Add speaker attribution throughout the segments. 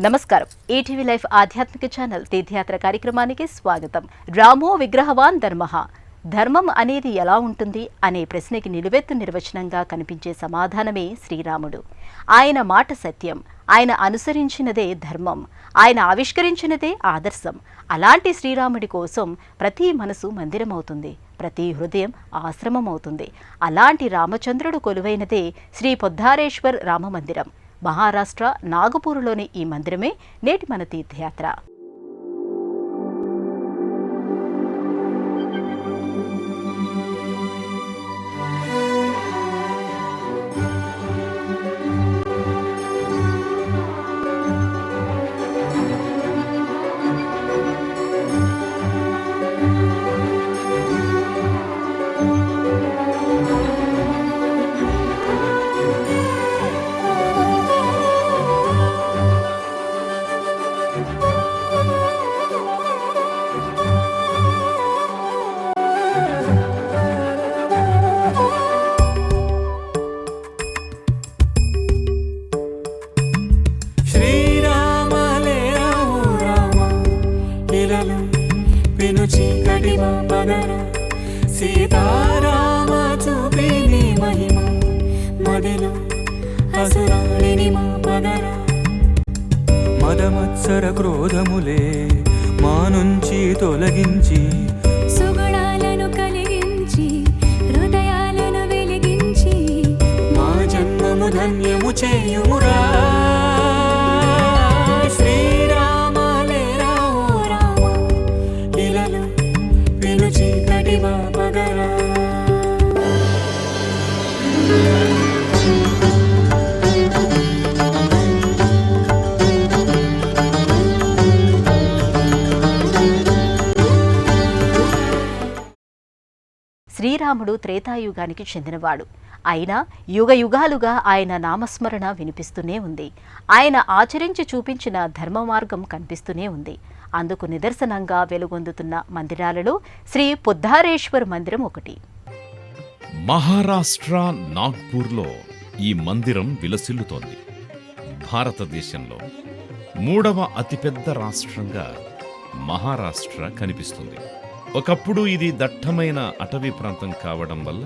Speaker 1: నమస్కారం. ETV life ఆధ్యాత్మిక channel తీర్థయాత్ర కార్యక్రమానికి స్వాగతం. రామో విగ్రహవాన్ ధర్మః. ధర్మం అనేది ఎలా ఉంటుంది అనే ప్రశ్నకి నిలువెత్తు నిర్వచనంగా కనిపించే సమాధానమే శ్రీరాముడు. ఆయన మాట సత్యం, ఆయన అనుసరించినదే ధర్మం, ఆయన ఆవిష్కరించినదే ఆదర్శం. అలాంటి శ్రీరాముడి కోసం ప్రతి మనసు మందిరమవుతుంది, ప్రతి హృదయం ఆశ్రమమవుతుంది. అలాంటి రామచంద్రుడు కొలువైనదే శ్రీ పొద్దారేశ్వర్ రామమందిరం. మహారాష్ట్ర నాగపూర్లోని ఈ మందిరమే నేటి మన తీర్థయాత్ర.
Speaker 2: సీతారామ చూపిని మహిమ మదిలో అసురాలిని మా పదర. మదమత్సర క్రోధములే మా నుంచి తొలగించి,
Speaker 3: సుగుణాలను కలిగించి, హృదయాలను వెలిగించి,
Speaker 2: మా జన్మము ధన్యము చేయురా.
Speaker 1: శ్రీరాముడు త్రేతాయుగానికి చెందినవాడు. అయినా యుగ యుగాలుగా ఆయన నామస్మరణ వినిపిస్తూనే ఉంది. ఆయన ఆచరించి చూపించిన ధర్మ మార్గం కనిపిస్తూనే ఉంది. అందుకు నిదర్శనంగా వెలుగొందుతున్న మందిరాలలో శ్రీ పొద్దారేశ్వర్ మందిరం ఒకటి.
Speaker 4: మహారాష్ట్ర నాగ్పూర్లో ఈ మందిరం విలసిల్లుతోంది. భారతదేశంలో 3వ అతిపెద్ద రాష్ట్రంగా మహారాష్ట్ర కనిపిస్తుంది. ఒకప్పుడు ఇది దట్టమైన అటవీ ప్రాంతం కావడం వల్ల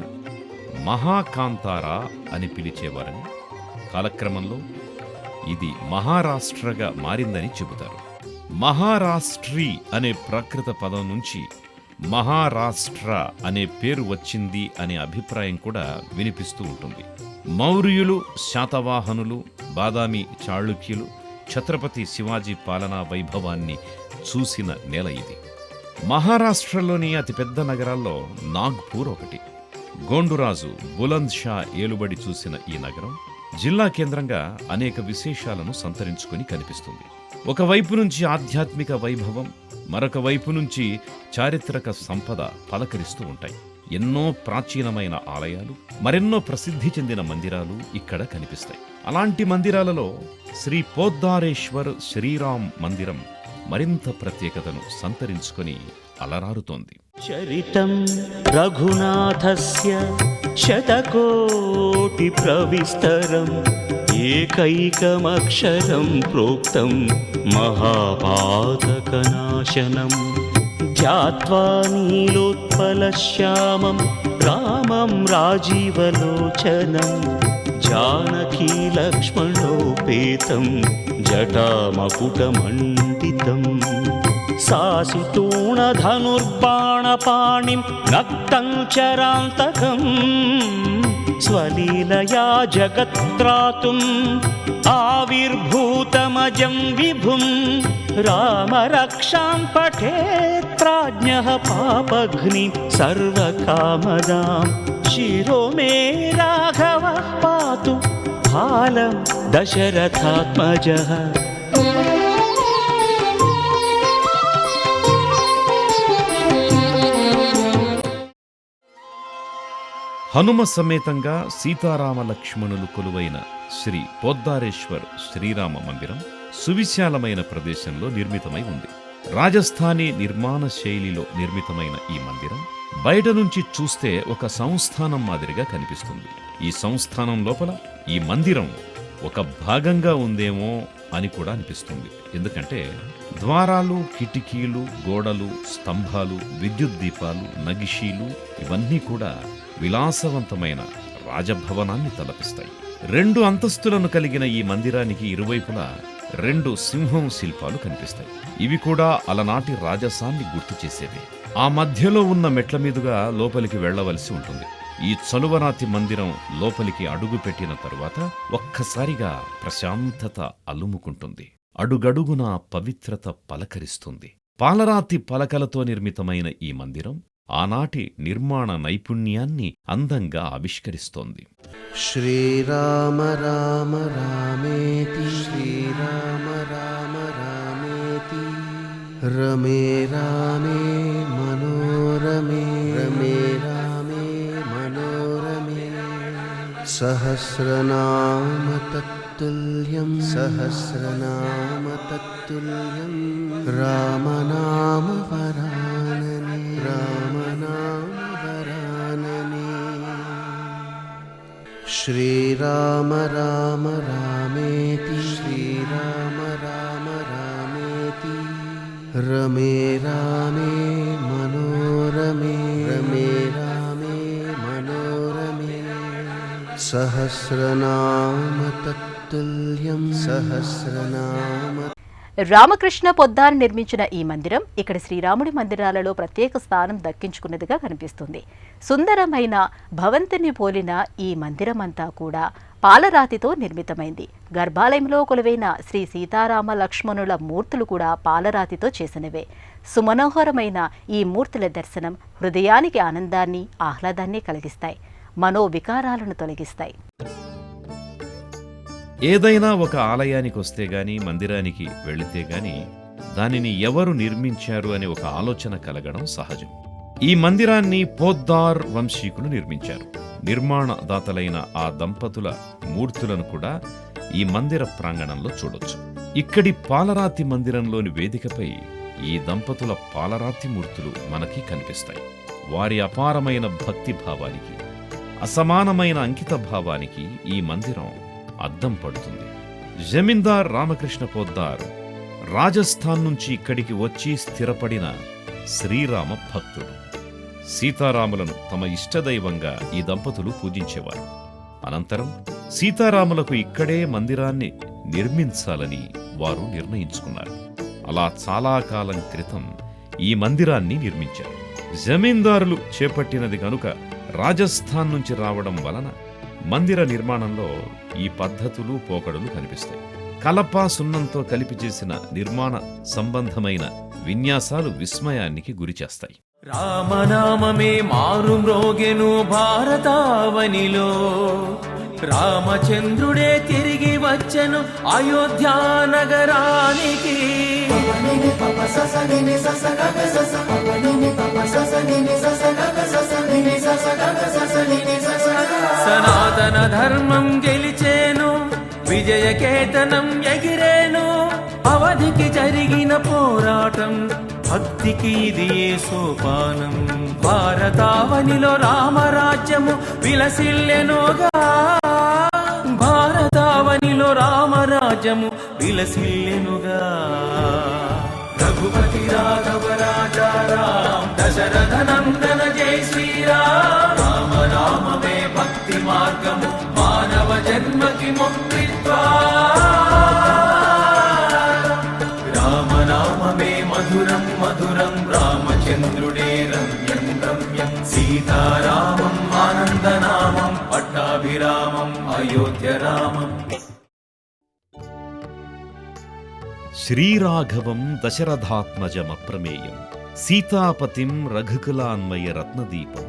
Speaker 4: మహాకాంతారా అని పిలిచేవారని, కాలక్రమంలో ఇది మహారాష్ట్రగా మారిందని చెబుతారు. మహారాష్ట్రీ అనే ప్రాకృత పదం నుంచి మహారాష్ట్ర అనే పేరు వచ్చింది అనే అభిప్రాయం కూడా వినిపిస్తూ ఉంటుంది. మౌర్యులు, శాతవాహనులు, బాదామి చాళుక్యులు, ఛత్రపతి శివాజీ పాలనా వైభవాన్ని చూసిన నేల ఇది. మహారాష్ట్రలోని అతిపెద్ద నగరాల్లో నాగ్పూర్ ఒకటి. గోండురాజు బులంద్ షా ఏలుబడి చూసిన ఈ నగరం జిల్లా కేంద్రంగా అనేక విశేషాలను సంతరించుకొని కనిపిస్తుంది. ఒకవైపు నుంచి ఆధ్యాత్మిక వైభవం, మరొక వైపు నుంచి చారిత్రక సంపద పలకరిస్తూ ఉంటాయి. ఎన్నో ప్రాచీనమైన ఆలయాలు, మరెన్నో ప్రసిద్ధి చెందిన మందిరాలు ఇక్కడ కనిపిస్తాయి. అలాంటి మందిరాలలో శ్రీ పొద్దారేశ్వర్ శ్రీరామ్ మందిరం మరింత ప్రత్యేకతను సంతరించుకొని అలరారుతోంది.
Speaker 2: చరితం రఘునాథస్య శతకోటి ప్రవిస్తరం ఏకైకమక్షరం ప్రోక్తం మహాపాతకనాశనం. ధ్యాత్వా నీలోత్పలశ్యామం రామం రాజీవలోచనం జానకీ లక్ష్మణోపేతం జటామకుటమండితం. సాసితూణధనుర్బాణపాణిం నక్తం చరాంతకం స్వలీలయా జగత్రాతుం ఆవిర్భూతమజం విభుం. రామరక్షాం పఠేత్ ప్రాజ్ఞః పాపఘ్ని సర్వకామదాం. శిరో మే రాఘవః పాతు బాలం దశరథాత్మజః.
Speaker 4: హనుమ సమేతంగా సీతారామ లక్ష్మణులు కొలువైన శ్రీ పోద్దారేశ్వర్ శ్రీరామ మందిరం సువిశాలమైన ప్రదేశంలో నిర్మితమై ఉంది. రాజస్థానీ నిర్మాణ శైలిలో నిర్మితమైన ఈ మందిరం బయట నుంచి చూస్తే ఒక సంస్థానం మాదిరిగా కనిపిస్తుంది. ఈ సంస్థానం లోపల ఈ మందిరం ఒక భాగంగా ఉందేమో అని కూడా అనిపిస్తుంది. ఎందుకంటే ద్వారాలు, కిటికీలు, గోడలు, స్తంభాలు, విద్యుత్ దీపాలు, నగిషీలు ఇవన్నీ కూడా విలాసవంతమైన రాజభవనాన్ని తలపిస్తాయి. 2 అంతస్తులను కలిగిన ఈ మందిరానికి ఇరువైపులా 2 సింహం శిల్పాలు కనిపిస్తాయి. ఇవి కూడా అలనాటి రాజసాన్ని గుర్తు చేసేవే. ఆ మధ్యలో ఉన్న మెట్ల మీదుగా లోపలికి వెళ్లవలసి ఉంటుంది. ఈ చలువరాతి మందిరం లోపలికి అడుగు పెట్టిన తరువాత ఒక్కసారిగా ప్రశాంతత అలుముకుంటుంది. అడుగడుగునా పవిత్రత పలకరిస్తుంది. పాలరాతి పలకలతో నిర్మితమైన ఈ మందిరం ఆనాటి నిర్మాణ నైపుణ్యాన్ని అందంగా ఆవిష్కరిస్తోంది.
Speaker 5: శ్రీరామ రామ రామేతి శ్రీరామ రామ రామేతి రమే రామే మనోరమే రమే రామే మనోరమే సహస్రనామ తత్తుల్యం సహస్రనామ తత్తుల్యం రామనామ వరాననే రామనామ వరాననే శ్రీరామ రామ రామేతి శ్రీరామ రామ రామేతి రమే రామే మనోరమే రమే రామే మనోరమే సహస్రనామ తత్తుల్యం సహస్రనామ.
Speaker 1: రామకృష్ణ పొద్దార్ నిర్మించిన ఈ మందిరం ఇక్కడ శ్రీరాముడి మందిరాలలో ప్రత్యేక స్థానం దక్కించుకున్నదిగా కనిపిస్తుంది. సుందరమైన భవంతిని పోలిన ఈ మందిరమంతా కూడా పాలరాతితో నిర్మితమైంది. గర్భాలయంలో కొలువైన శ్రీ సీతారామ లక్ష్మణుల మూర్తులు కూడా పాలరాతితో చేసినవే. సుమనోహరమైన ఈ మూర్తుల దర్శనం హృదయానికి ఆనందాన్ని, ఆహ్లాదాన్ని కలిగిస్తాయి, మనోవికారాలను తొలగిస్తాయి.
Speaker 4: ఏదైనా ఒక ఆలయానికి వస్తే గాని, మందిరానికి వెళితే గాని దానిని ఎవరు నిర్మించారు అనే ఒక ఆలోచన కలగడం సహజం. ఈ మందిరాన్ని పోద్దార్ వంశీకులు నిర్మించారు. నిర్మాణదాతలైన ఆ దంపతుల మూర్తులను కూడా ఈ మందిర ప్రాంగణంలో చూడొచ్చు. ఇక్కడి పాలరాతి మందిరంలోని వేదికపై ఈ దంపతుల పాలరాతి మూర్తులు మనకి కనిపిస్తాయి. వారి అపారమైన భక్తి భావానికి, అసమానమైన అంకిత భావానికి ఈ మందిరం అద్దం పడుతుంది. జమీందార్ రామకృష్ణ పోద్దార్ రాజస్థాన్ నుంచి ఇక్కడికి వచ్చి స్థిరపడిన శ్రీరామ భక్తుడు. సీతారాములను తమ ఇష్టదైవంగా ఈ దంపతులు పూజించేవారు. అనంతరం సీతారాములకు ఇక్కడే మందిరాన్ని నిర్మించాలని వారు నిర్ణయించుకున్నారు. అలా చాలా కాలం క్రితం ఈ మందిరాన్ని నిర్మించారు. జమీందారులు చేపట్టినది కనుక రాజస్థాన్ నుంచి రావడం వలన మందిర నిర్మాణంలో ఈ పద్ధతులు, పోకడలు కనిపిస్తాయి. కలప, సున్నంతో కలిపి చేసిన నిర్మాణ సంబంధమైన విన్యాసాలు విస్మయానికి గురిచేస్తాయి.
Speaker 6: రామనామమే మారు మ్రోగెను భారతావనిలో, రామచంద్రుడే తిరిగి వచ్చెను అయోధ్యా నగరానికి. సనాతన ధర్మం గెలిచేను, విజయకేతనం ఎగిరేను. అవధికి జరిగిన పోరాటం, భక్తికి ఇది ఏ సోపానం. భారతావనిలో రామరాజ్యము విలసిల్లెనుగా, భారతావనిలో రామరాజ్యము విలసిల్లెనుగా. రఘుపతి రాఘవ రాజా రామ్, దశరథ నందన జై శ్రీరామ్. రామ రామమే భక్తి మార్గము, మానవ జన్మకి ముక్తిత్వా. రామనామమే మధురం మధురం, రామచంద్రుడే రమ్యం రమ్యం. సీతారామం ఆనందనామం, పట్టాభిరామం అయోధ్య రామం.
Speaker 4: శ్రీరాఘవం దశరథాత్మజమప్రమేయం, సీతాపతిం రఘుకులాన్వయ రత్నదీపం,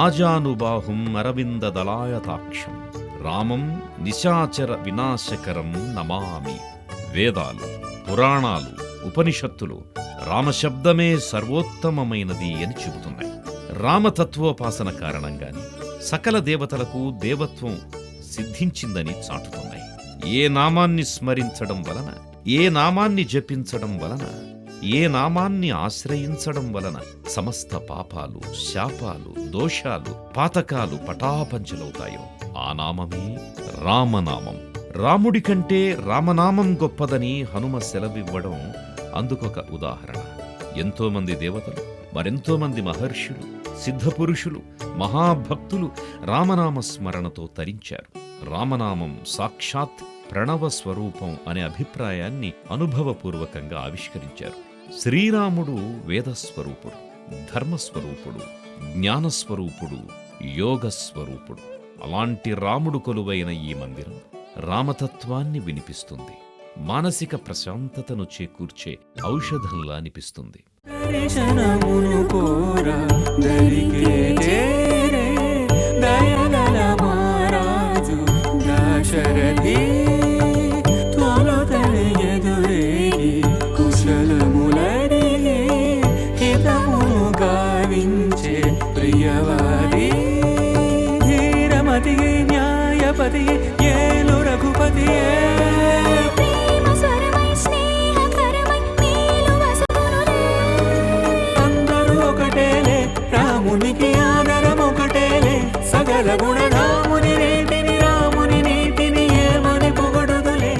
Speaker 4: ఆజానుబాహుం అరవిందదళాయతాక్షం, రామం నిశాచర వినాశకరం నమామి. వేదాలు, పురాణాలు, ఉపనిషత్తులు రామశబ్దమే సర్వోత్తమమైనది అని చెబుతున్నాయి. రామతత్వోపాసన కారణంగానే సకల దేవతలకు దేవత్వం సిద్ధించిందని చాటుతున్నాయి. ఏ నామాన్ని స్మరించడం వలన, ఏ నామాన్ని జపించడం వలన, ఏ నామాన్ని ఆశ్రయించడం వలన సమస్త పాపాలు, శాపాలు, దోషాలు, పాతకాలు పటాపంచలవుతాయో ఆ నామమే రామనామం. రాముడి కంటే రామనామం గొప్పదని హనుమ సెలవివ్వడం అందుకొక ఉదాహరణ. ఎంతోమంది దేవతలు, మరెంతోమంది మహర్షులు, సిద్ధపురుషులు, మహాభక్తులు రామనామ స్మరణతో తరించారు. రామనామం సాక్షాత్ ప్రణవ స్వరూపం అనే అభిప్రాయాన్ని అనుభవపూర్వకంగా ఆవిష్కరించారు. శ్రీరాముడు వేదస్వరూపుడు, ధర్మస్వరూపుడు, జ్ఞానస్వరూపుడు, యోగస్వరూపుడు. అలాంటి రాముడు కొలువైన ఈ మందిరం రామతత్వాన్ని వినిపిస్తుంది, మానసిక ప్రశాంతతను చేకూర్చే ఔషధంలా అనిపిస్తుంది.
Speaker 7: దర్శనమును కోరా దరికే చేరే దయగల మహారాజు దశరథి తొలుతన ఎదురేగి కుశలములడిగే హితమును గావించే ప్రియవాది ధీరమతి న్యాయపతి ఏలు రఘుపతియే రామునికి ఆదరం ఒకటేలే సకల గుణరాముని రేటిని రాముని నీటిని ఏమని పొగడుదులే.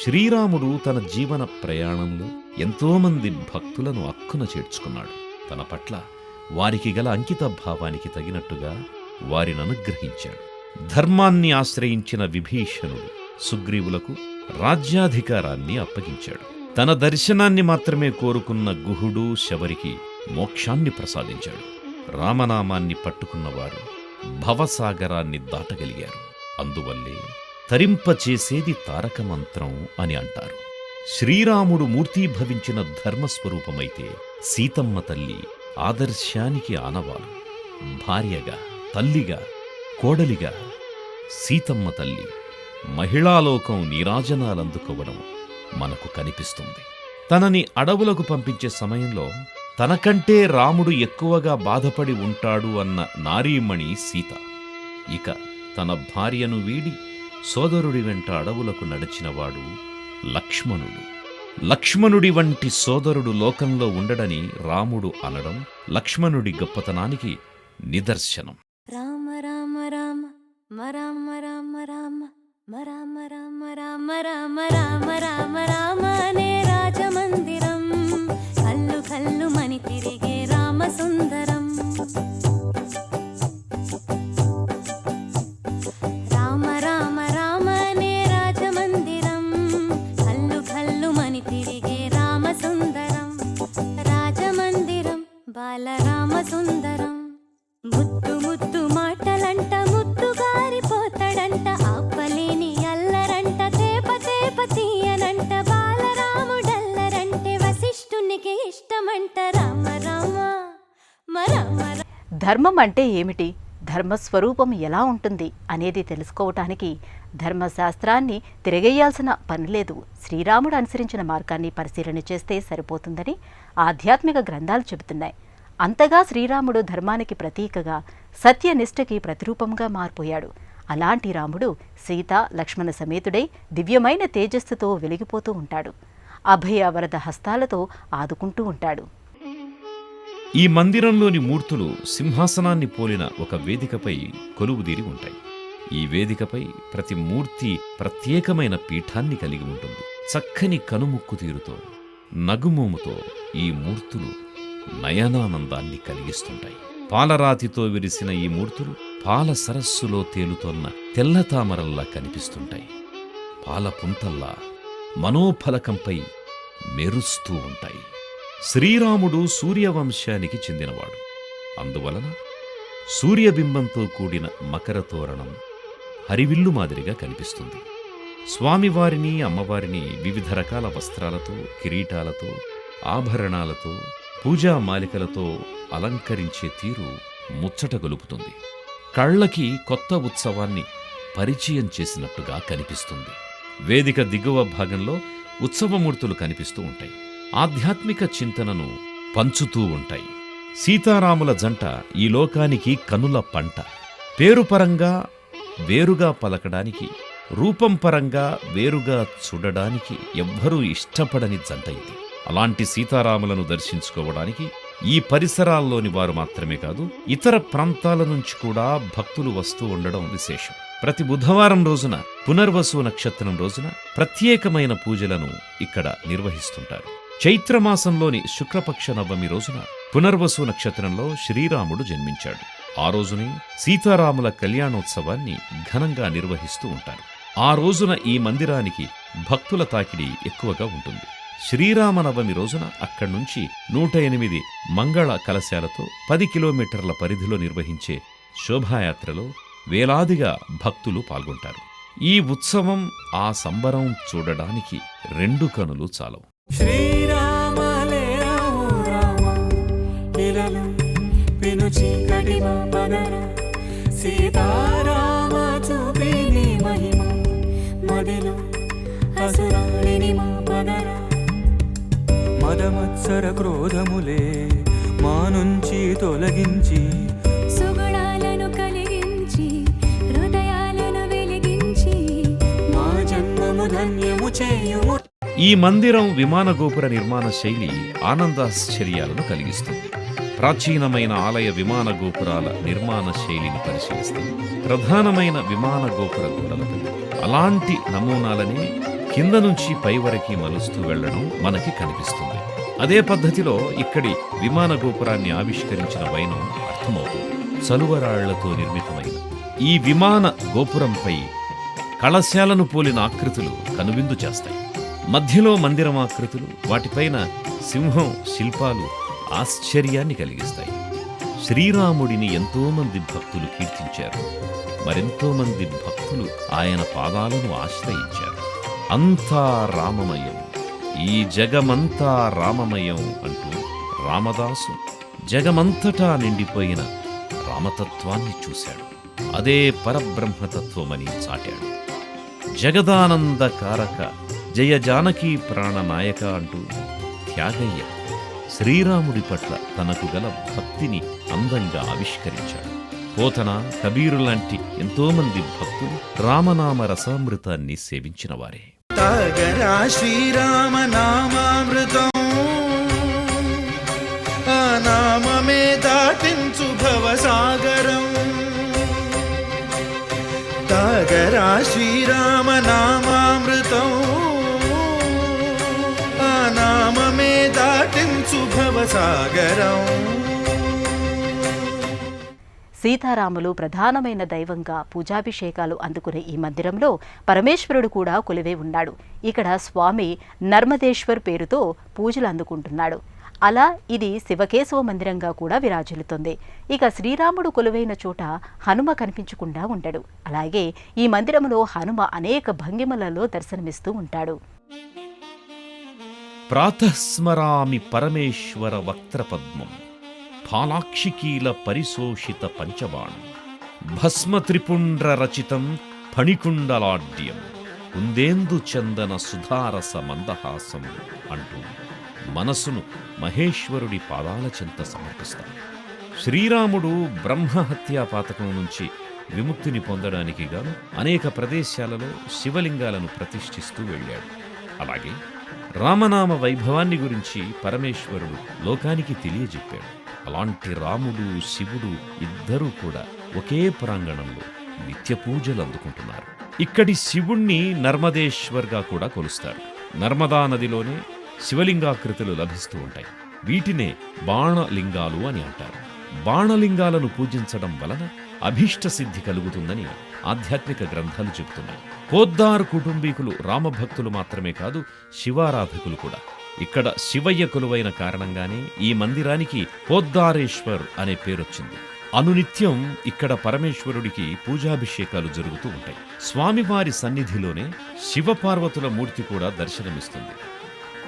Speaker 4: శ్రీరాముడు తన జీవన ప్రయాణంలో ఎంతోమంది భక్తులను అక్కున చేర్చుకున్నాడు. తన పట్ల వారికి గల అంకిత భావానికి తగినట్టుగా వారిని అనుగ్రహించాడు. ధర్మాన్ని ఆశ్రయించిన విభీషణుడు సుగ్రీవులకు రాజ్యాధికారాన్ని అప్పగించాడు. తన దర్శనాన్ని మాత్రమే కోరుకున్న గుహుడు శబరికి మోక్షాన్ని ప్రసాదించాడు. రామనామాన్ని పట్టుకున్నవారు భవసాగరాన్ని దాటగలిగారు. అందువల్లే తరింపచేసేది తారక మంత్రం అని అంటారు. శ్రీరాముడు మూర్తీభవించిన ధర్మస్వరూపమైతే సీతమ్మ తల్లి ఆదర్శానికి ఆనవాలు. భార్యగా, తల్లిగా, కోడలిగా సీతమ్మ తల్లి మహిళాలోకం నీరాజనాలందుకోవడం మనకు కనిపిస్తుంది. తనని అడవులకు పంపించే సమయంలో తనకంటే రాముడు ఎక్కువగా బాధపడి ఉంటాడు అన్న నారీమణి సీత. ఇక తన భార్యను వీడి సోదరుడి వెంట అడవులకు నడిచినవాడు లక్ష్మణుడు. లక్ష్మణుడి వంటి సోదరుడు లోకంలో ఉండడని రాముడు అనడం లక్ష్మణుడి గొప్పతనానికి నిదర్శనం.
Speaker 3: రామ రామ రామ రామ రామ రామ రామ రామ రామ రామ రామ రామ రామ అనే రాజమందిరం కల్లు కల్లు మని తిరిగే రామ సుందరం. రామ రామ రామ అనే రాజమందిరం కల్లు కల్లు మని తిరిగే రామ సుందరం. రాజమందిరం బాలరామ సుందరం. ముద్దు ముద్దు మాటలంట ముద్దు గారిపోతాడంట ఆపలేని అల్లరంట తేప తేప తీయనంట బాలరాముడల్లరంటే వశిష్ఠునికి ఇష్టమంట. రామ రామ రామ.
Speaker 1: ధర్మం అంటే ఏమిటి, ధర్మస్వరూపం ఎలా ఉంటుంది అనేది తెలుసుకోవటానికి ధర్మశాస్త్రాన్ని తిరగేయాల్సిన పనిలేదు. శ్రీరాముడు అనుసరించిన మార్గాన్ని పరిశీలన చేస్తే సరిపోతుందని ఆధ్యాత్మిక గ్రంథాలు చెబుతున్నాయి. అంతగా శ్రీరాముడు ధర్మానికి ప్రతీకగా, సత్యనిష్టకి ప్రతిరూపంగా మారిపోయాడు. అలాంటి రాముడు సీత లక్ష్మణ సమేతుడై దివ్యమైన తేజస్సుతో వెలిగిపోతూ ఉంటాడు. అభయ వరద హస్తాలతో ఆదుకుంటూ ఉంటాడు.
Speaker 4: ఈ మందిరంలోని మూర్తులు సింహాసనాన్ని పోలిన ఒక వేదికపై కొలువుదీరి ఉంటాయి. ఈ వేదికపై ప్రతి మూర్తి ప్రత్యేకమైన పీఠాన్ని కలిగి ఉంటుంది. చక్కని కనుముక్కు తీరుతో, నగుమోముతో ఈ మూర్తులు నయనానందాన్ని కలిగిస్తుంటాయి. పాలరాతితో విరిసిన ఈ మూర్తులు పాల సరస్సులో తేలుతోన్న తెల్లతామరల్లా కనిపిస్తుంటాయి. పాల పుంతల్లా మనోఫలకంపై మెరుస్తూ ఉంటాయి. శ్రీరాముడు సూర్యవంశానికి చెందినవాడు. అందువలన సూర్యబింబంతో కూడిన మకర తోరణం హరివిల్లు మాదిరిగా కనిపిస్తుంది. స్వామివారిని, అమ్మవారిని వివిధ రకాల వస్త్రాలతో, కిరీటాలతో, ఆభరణాలతో, పూజామాలికలతో అలంకరించే తీరు ముచ్చట గొలుపుతుంది. కళ్ళకి కొత్త ఉత్సవాన్ని పరిచయం చేసినట్టుగా కనిపిస్తుంది. వేదిక దిగువ భాగంలో ఉత్సవమూర్తులు కనిపిస్తూ ఉంటాయి. ఆధ్యాత్మిక చింతనను పంచుతూ ఉంటాయి. సీతారాముల జంట ఈ లోకానికి కనుల పంట. పేరుపరంగా వేరుగా పలకడానికి రూపం పరంగా వేరుగా చూడడానికి ఎవ్వరూ ఇష్టపడని జంట ఇది. అలాంటి సీతారాములను దర్శించుకోవడానికి ఈ పరిసరాల్లోని వారు మాత్రమే కాదు, ఇతర ప్రాంతాల నుంచి కూడా భక్తులు వస్తూ ఉండడం విశేషం. ప్రతి బుధవారం రోజున పునర్వసు నక్షత్రం రోజున ప్రత్యేకమైన పూజలను ఇక్కడ నిర్వహిస్తుంటారు. చైత్రమాసంలోని శుక్లపక్ష నవమి రోజున పునర్వసు నక్షత్రంలో శ్రీరాముడు జన్మించాడు. ఆ రోజునే సీతారాముల కళ్యాణోత్సవాన్ని ఘనంగా నిర్వహిస్తూ ఉంటారు. ఆ రోజున ఈ మందిరానికి భక్తుల తాకిడి ఎక్కువగా ఉంటుంది. శ్రీరామనవమి రోజున అక్కడి నుంచి 108 మంగళ కలశాలతో 10 కిలోమీటర్ల పరిధిలో నిర్వహించే శోభాయాత్రలో వేలాదిగా భక్తులు పాల్గొంటారు. ఈ ఉత్సవం, ఆ సంబరం చూడడానికి 2 కనులు చాలవు.
Speaker 7: శ్రీరామలే రాము రామ ఇలలు పెను చీకటి పగర సీతారామ చూపిని మహిమ మదిలో అసురాలిని మా పగర మదమత్సర క్రోధములే మా నుంచి తొలగించి
Speaker 3: సుగుణాలను కలిగించి హృదయాలను వెలిగించి
Speaker 7: మా జన్మము ధన్యము చేయుము.
Speaker 4: ఈ మందిరం విమాన గోపుర నిర్మాణ శైలి ఆనందాశ్చర్యాలను కలిగిస్తుంది. ప్రాచీనమైన ఆలయ విమాన గోపురాల నిర్మాణ శైలిని పరిశీలిస్తే ప్రధానమైన విమాన గోపుర గోడలపై అలాంటి నమూనాలనే కింద నుంచి పై వరకు మలుస్తూ వెళ్లడం మనకి కనిపిస్తుంది. అదే పద్ధతిలో ఇక్కడి విమాన గోపురాన్ని ఆవిష్కరించిన వైనం అర్థమవుతుంది. చలువరాళ్లతో నిర్మితమైన ఈ విమాన గోపురంపై కళశాలను పోలిన ఆకృతులు కనువిందు చేస్తాయి. మధ్యలో మందిరం ఆకృతులు, వాటిపైన సింహం శిల్పాలు ఆశ్చర్యాన్ని కలిగిస్తాయి. శ్రీరాముడిని ఎంతోమంది భక్తులు కీర్తించారు. మరెంతోమంది భక్తులు ఆయన పాదాలను ఆశ్రయించారు. అంతా రామమయం, ఈ జగమంతా రామమయం అంటూ రామదాసు జగమంతటా నిండిపోయిన రామతత్వాన్ని చూశాడు. అదే పరబ్రహ్మతత్వమని చాటాడు. జగదానందకారక జయ జానకీ ప్రాణనాయక అంటూ త్యాగయ్య శ్రీరాముడి పట్ల తనకు గల భక్తిని అందంగా ఆవిష్కరించాడు. పోతన, కబీరు లాంటి ఎంతోమంది భక్తులు రామనామ రసామృతాన్ని సేవించిన వారే.
Speaker 5: తాగరా శ్రీరామ నామామృతం, ఆ నామమే దాటించు భవసాగరం. తాగరా శ్రీరామ నామామృతం, ఆ నామమే దాటించు భవసాగరం.
Speaker 1: సీతారాములు ప్రధానమైన దైవంగా పూజాభిషేకాలు అందుకునే ఈ మందిరంలో పరమేశ్వరుడు కూడా కొలువై ఉన్నాడు. ఇక్కడ స్వామి నర్మదేశ్వర్ పేరుతో పూజలు అందుకుంటున్నాడు. అలా ఇది శివకేశవ మందిరంగా కూడా విరాజిల్లుతుంది. ఇక శ్రీరాముడు కొలువైన చోట హనుమ కనిపించకుండా ఉండడు. అలాగే ఈ మందిరంలో హనుమ అనేక భంగిమలలో దర్శనమిస్తూ ఉంటాడు.
Speaker 4: ప్రాతఃస్మరామి పరమేశ్వర వక్త్రపద్మం, ఫాలాక్షికీల పరిశోషిత పంచబాణం, భస్మత్రిపుండ్ర రచితం ఫణికుండలాడ్యం, కుందేందు చందన సుధారస మందహాసం అంటూ మనసును మహేశ్వరుడి పాదాల చెంత సమర్పిస్తాడు. శ్రీరాముడు బ్రహ్మహత్యా పాతకం నుంచి విముక్తిని పొందడానికి గాను అనేక ప్రదేశాలలో శివలింగాలను ప్రతిష్ఠిస్తూ వెళ్ళాడు. అలాగే రామనామ వైభవాన్ని గురించి పరమేశ్వరుడు లోకానికి తెలియజెప్పాడు. అలాంటి రాముడు, శివుడు ఇద్దరూ కూడా ఒకే ప్రాంగణంలో నిత్య పూజలు అందుకుంటున్నారు. ఇక్కడి శివుణ్ణి నర్మదేశ్వర్గా కూడా కొలుస్తారు. నర్మదా నదిలోనే శివలింగాకృతులు లభిస్తూ ఉంటాయి. వీటినే బాణలింగాలు అని అంటారు. బాణలింగాలను పూజించడం వలన అభీష్ట సిద్ధి కలుగుతుందని ఆధ్యాత్మిక గ్రంథాలు చెబుతున్నాయి. పోద్దార్ కుటుంబీకులు రామభక్తులు మాత్రమే కాదు, శివారాధకులు కూడా. ఇక్కడ శివయ్య కొలువైన కారణంగానే ఈ మందిరానికి పోద్దారేశ్వర్ అనే పేరొచ్చింది. అనునిత్యం ఇక్కడ పరమేశ్వరుడికి పూజాభిషేకాలు జరుగుతూ ఉంటాయి. స్వామివారి సన్నిధిలోనే శివపార్వతుల మూర్తి కూడా దర్శనమిస్తుంది.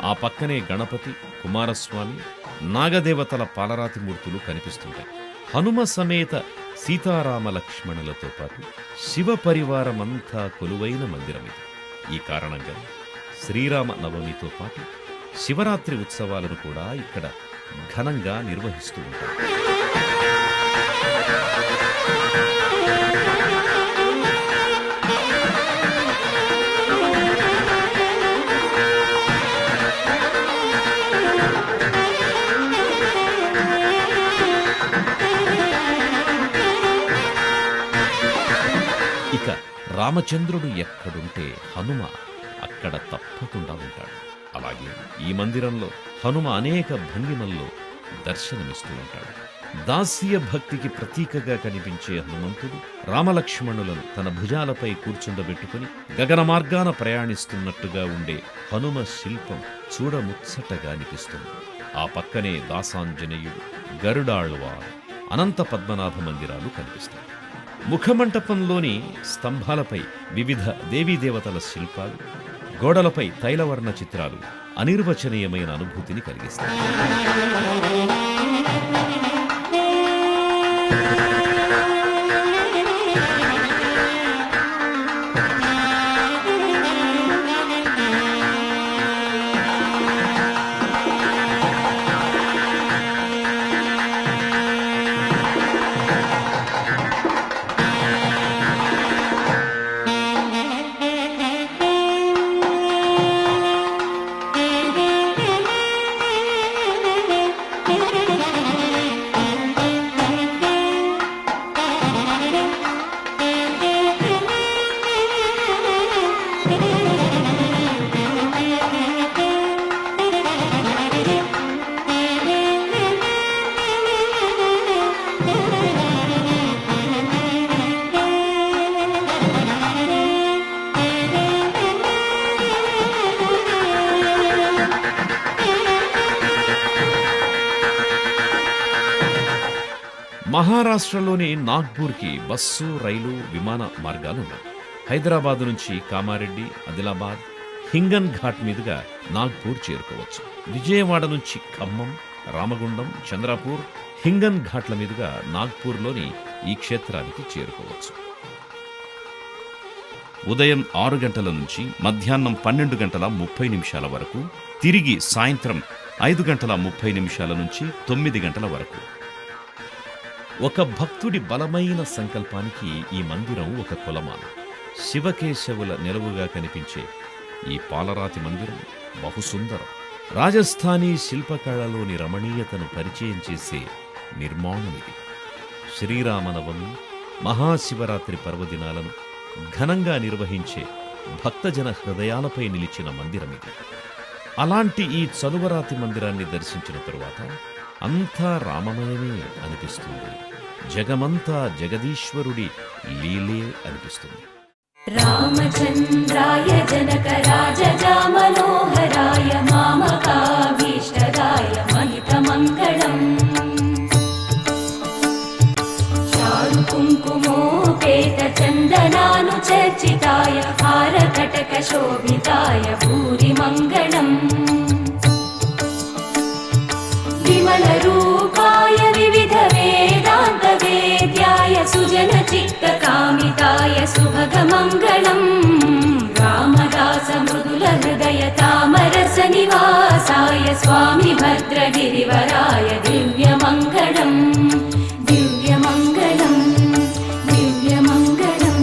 Speaker 4: ఆ పక్కనే గణపతి, కుమారస్వామి, నాగదేవతల పాలరాతి మూర్తులు కనిపిస్తుంటాయి. హనుమ సమేత సీతారామ లక్ష్మణులతో పాటు శివ పరివారమంతా కొలువైన మందిరం ఇది. ఈ కారణంగా శ్రీరామ నవమితో పాటు శివరాత్రి ఉత్సవాలను కూడా ఇక్కడ ఘనంగా నిర్వహిస్తూ ఉంటారు. ఇక రామచంద్రుడు ఎక్కడుంటే హనుమ అక్కడ తప్పకుండా ఉంటాడు. అలాగే ఈ మందిరంలో హనుమ అనేక భంగిమల్లో దర్శనమిస్తూ ఉంటాడు. దాస్య భక్తికి ప్రతీకగా కనిపించే హనుమంతుడు రామలక్ష్మణులను తన భుజాలపై కూర్చుండబెట్టుకుని గగన మార్గాన ప్రయాణిస్తున్నట్టుగా ఉండే హనుమ శిల్పం చూడముచ్చటగా అనిపిస్తుంది. ఆ పక్కనే దాసాంజనేయుడు, గరుడాళ్వార్, అనంత పద్మనాభ మందిరాలు కనిపిస్తాయి. ముఖమంటపంలోని స్తంభాలపై వివిధ దేవీదేవతల శిల్పాలు, గోడలపై తైలవర్ణ చిత్రాలు అనిర్వచనీయమైన అనుభూతిని కలిగిస్తాయి. మహారాష్ట్రలోని నాగ్పూర్కి బస్సు, రైలు, విమాన మార్గాలున్నాయి. హైదరాబాద్ నుంచి కామారెడ్డి, ఆదిలాబాద్, హింగన్ ఘాట్ మీదుగా నాగ్పూర్ చేరుకోవచ్చు. విజయవాడ నుంచి ఖమ్మం, రామగుండం, చంద్రపూర్, హింగన్ ఘాట్ల మీదుగా నాగ్పూర్లోని ఈ క్షేత్రానికి చేరుకోవచ్చు. ఉదయం 6 గంటల నుంచి మధ్యాహ్నం 12:30 వరకు, తిరిగి సాయంత్రం 5:30 నుంచి 9 గంటల వరకు. ఒక భక్తుడి బలమైన సంకల్పానికి ఈ మందిరం ఒక కొలమానం. శివకేశవుల నిలవుగా కనిపించే ఈ పాలరాతి మందిరం బహుసుందరం. రాజస్థానీ శిల్పకళలోని రమణీయతను పరిచయం చేసే నిర్మాణమిది. శ్రీరామనవమి, మహాశివరాత్రి పర్వదినాలను ఘనంగా నిర్వహించే భక్తజన హృదయాలపై నిలిచిన మందిరమిది. అలాంటి ఈ చలువరాతి మందిరాన్ని దర్శించిన తరువాత అంతా రామమయమే అనిపిస్తుంది. జగమంతా జగదీశ్వరుడి లీలే అనిపిస్తుంది.
Speaker 3: రామచంద్రాయ జనక రాజజా మనోహరాయ మామకాభీష్టదాయ మహితమంగళం. చారు కుంకుమోపేత చందనానుచర్చితాయ హారకటక శోభితాయ భూరి మంగళం. విమల రూపాయ వివిధ వేదాంత వేద్యాయ సుజన చిత్త కామితాయ సుభగ మంగళం. రామదాస మృదుల హృదయ తామరస నివాసాయ స్వామి భద్రగిరివరాయ దివ్య మంగళం. దివ్య మంగళం, దివ్య మంగళం.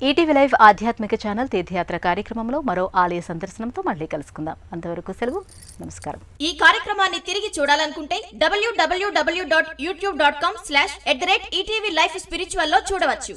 Speaker 1: ఈటీవీ లైవ్ ఆధ్యాత్మిక ఛానల్ తీర్థయాత్ర కార్యక్రమంలో మరో ఆలయ సందర్శనంతో మళ్ళీ కలుసుకుందాం. అంతవరకు సెలవు, నమస్కారం.
Speaker 8: ఈ కార్యక్రమాన్ని తిరిగి చూడాలనుకుంటే www.youtube.com/ETV Life Spiritual లో చూడవచ్చు.